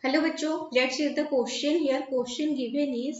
Hello बच्चों, let's read the question here. Question given is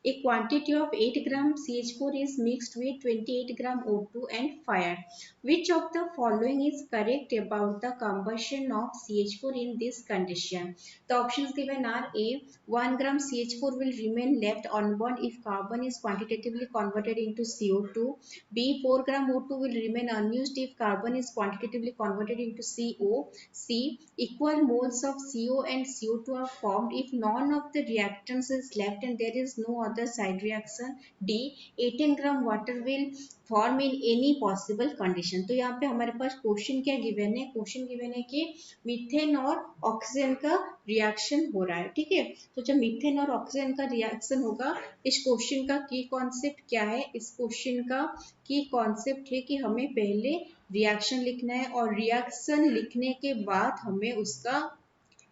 a quantity of 8 gram CH4 is mixed with 28 gram O2 and fired. Which of the following is correct about the combustion of CH4 in this condition? The options given are A. 1 gram CH4 will remain left unburned if carbon is quantitatively converted into CO2. B. 4 gram O2 will remain unused if carbon is quantitatively converted into CO. C. Equal moles of CO and CO2 are formed if none of the reactants is left and there is no other side reaction. D. 18 gram water will form in any possible condition. तो यहाँ पे हमारे पास question क्या given है? Question given है कि methane और oxygen का रिएक्शन हो रहा है, ठीक है। तो जब मीथेन और ऑक्सीजन का रिएक्शन होगा, इस क्वेश्चन का की कॉन्सेप्ट क्या है? इस क्वेश्चन का की कॉन्सेप्ट है कि हमें पहले रिएक्शन लिखना है और रिएक्शन लिखने के बाद हमें उसका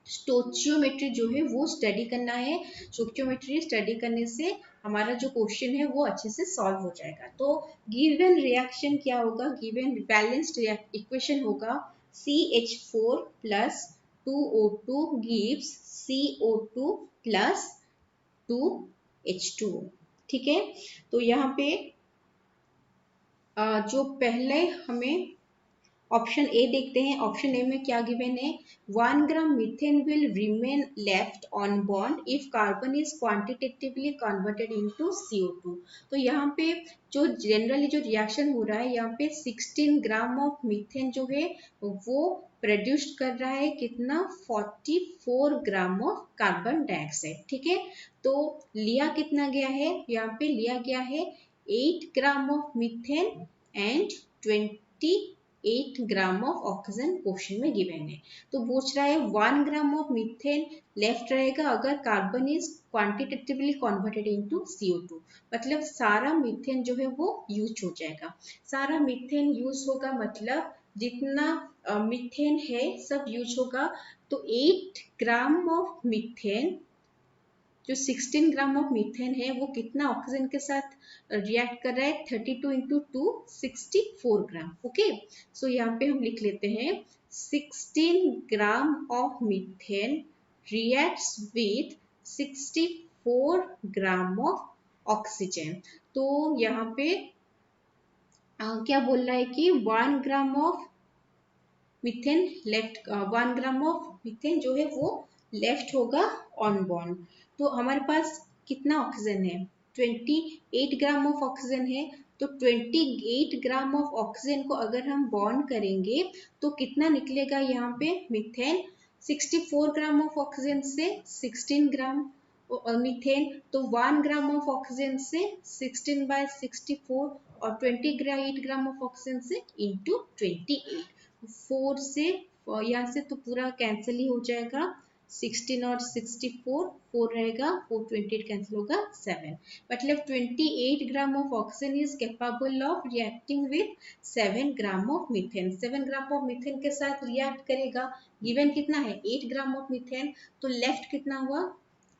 स्टोचियोमेट्री जो है वो स्टडी करना है। स्टोचियोमेट्री स्टडी करने से हमारा जो क्वेश्चन है वो अच्छे से सॉल्व हो जाएगा। तो गिवन रिएक्शन क्या होगा? गिवन बैलेंस्ड इक्वेशन होगा CH4 plus 2O2 gives CO2 plus 2H2O, ठीक है। तो यहाँ पे जो पहले हमें ऑप्शन ए देखते हैं। ऑप्शन ए में क्या गिवन है? 1 gram methane will remain left on bond if carbon is quantitatively converted into CO2। तो यहाँ पे जो जनरली जो रिएक्शन हो रहा है, यहाँ पे 16 ग्राम ऑफ मीथेन जो है वो प्रोड्यूस कर रहा है कितना? 44 ग्राम ऑफ कार्बन डाइऑक्साइड, ठीक है। तो लिया कितना गया है? यहाँ पे लिया गया है 8 gram of methane and 28 gram of oxygen question में गिवन है। तो पूछ रहा है 1 ग्राम ऑफ मीथेन लेफ्ट रहेगा अगर carbon is quantitatively converted into CO2, मतलब सारा मीथेन जो है वो यूज हो जाएगा। सारा मीथेन यूज होगा मतलब जितना मीथेन है सब यूज होगा। तो 8 ग्राम ऑफ मीथेन, जो 16 ग्राम ऑफ मीथेन है वो कितना ऑक्सीजन के साथ रिएक्ट कर रहा है? 32 इंटू 2 64 ग्राम। ओके, सो यहाँ पे हम लिख लेते हैं 16 ग्राम of methane reacts with 64 gram of oxygen. तो यहाँ पे क्या बोल रहा है कि 1 ग्राम of methane left, 1 gram of methane जो है वो लेफ्ट होगा ऑन बॉन्ड। तो हमारे पास कितना ऑक्सीजन है? 28 ग्राम ऑफ ऑक्सीजन है। तो 28 ग्राम ऑफ ऑक्सीजन को अगर हम बॉन्ड करेंगे तो कितना निकलेगा यहाँ पे? मीथेन 64 ग्राम ऑफ ऑक्सीजन से 16 ग्राम मीथेन, तो 1 ग्राम ऑफ ऑक्सीजन से 16/64 और 28 ग्राम ऑफ ऑक्सीजन से इंटू 28। 4 से यहाँ से तो पूरा कैंसिल ही हो जाएगा। 16 और 64 4 रहेगा, 4 28 कैंसिल होगा 7, मतलब 28 gram of oxygen is capable of reacting with 7 gram of methane. 7 gram of methane के साथ रिएक्ट करेगा। गिवन कितना है? 8 ग्राम ऑफ मीथेन। तो लेफ्ट कितना हुआ?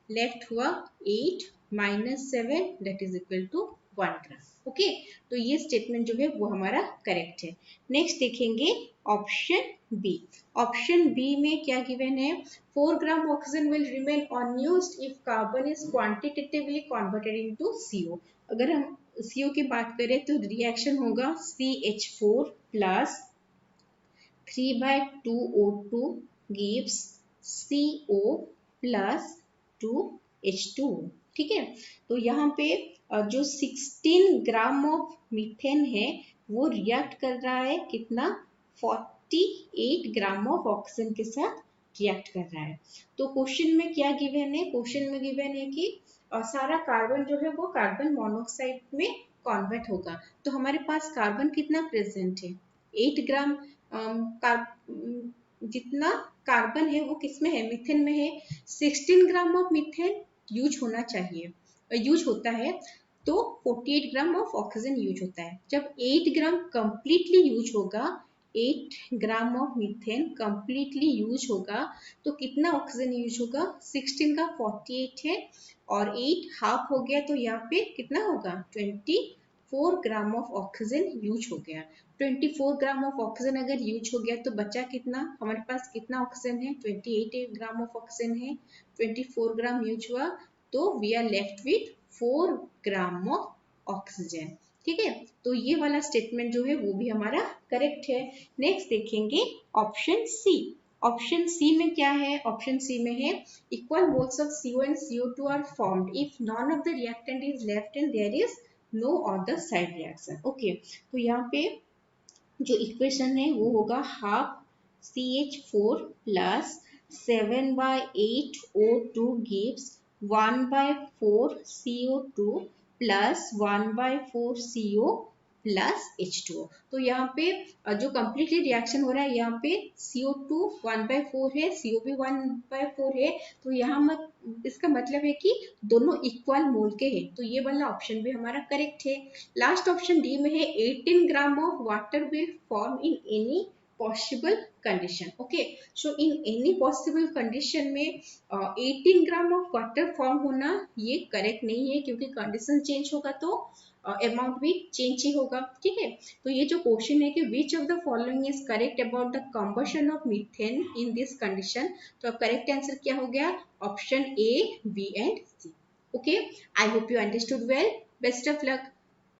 लेफ्ट हुआ 8 minus 7 that is equal to 1 gram. Okay, तो ये स्टेटमेंट जो है वो हमारा करेक्ट है। नेक्स्ट देखेंगे ऑप्शन बी। ऑप्शन बी में क्या गिवन है? 4 gram oxygen will remain unused if carbon is quantitatively converted into CO। अगर हम CO की बात करें तो रिएक्शन होगा CH4 plus 3/2O2 gives CO plus 2H2, ठीक है। तो यहाँ पे जो 16 ग्राम ऑफ मीथेन है वो रिएक्ट कर रहा है कितना? 48 ग्राम ऑफ ऑक्सीजन के साथ रिएक्ट कर रहा है। तो क्वेश्चन में क्या गिवन है? क्वेश्चन में गिवन है कि सारा कार्बन जो है वो कार्बन मोनोऑक्साइड में कन्वर्ट होगा। तो हमारे पास कार्बन कितना प्रेजेंट है? 8 ग्राम। जितना कार्बन है वो किसमें है? मीथेन में है। 16 ग्राम ऑफ मीथेन यूज होना चाहिए, यूज होता है, तो 48 ग्राम ऑफ ऑक्सीजन यूज होता है। जब 8 ग्राम कंप्लीटली यूज होगा, 8 gram of methane completely use होगा तो कितना ऑक्सीजन यूज होगा? 16 का 48 है और 8 हाफ हो गया तो यहाँ पे कितना होगा? 20 4 ग्राम ऑफ ऑक्सीजन यूज हो गया। 24 ग्राम ऑफ ऑक्सीजन अगर यूज हो गया तो बचा कितना, हमारे पास कितना ऑक्सीजन है, 28 ग्राम ऑफ ऑक्सीजन है, 24 ग्राम यूज हुआ तो we are left with 4 gram of oxygen. ठीक है, तो ये वाला स्टेटमेंट जो है वो भी हमारा करेक्ट है। नेक्स्ट देखेंगे ऑप्शन सी। ऑप्शन सी में क्या है, ऑप्शन सी में है equal moles of CO and CO2 are formed if none of the reactant is left and there is no other side reaction. Okay, तो यहाँ पे जो इक्वेशन है वो होगा half CH4 plus 7/8 O2 gives 1/4 CO2 plus 1/4 CO plus H2O। तो यहाँ पे जो कम्प्लीटली रिएक्शन हो रहा है यहाँ पे CO2 1/4 है, CO भी 1/4 है, तो यहाँ इसका मतलब है कि दोनों इक्वल मोल के हैं, तो ये वाला ऑप्शन भी हमारा करेक्ट है। लास्ट ऑप्शन डी में है 18 gram of water will form in any possible condition. Okay, so in any possible condition में 18 ग्राम ऑफ वाटर फॉर्म होना ये करेक्ट नहीं है, क्योंकि कंडीशन चेंज होगा तो अमाउंट भी चेंज ही होगा। ठीक है, तो ये जो क्वेश्चन है कि which of the following is correct about the combustion of methane in this condition, तो करेक्ट आंसर क्या हो गया, option A, B and C. Okay, I hope you understood well, best of luck.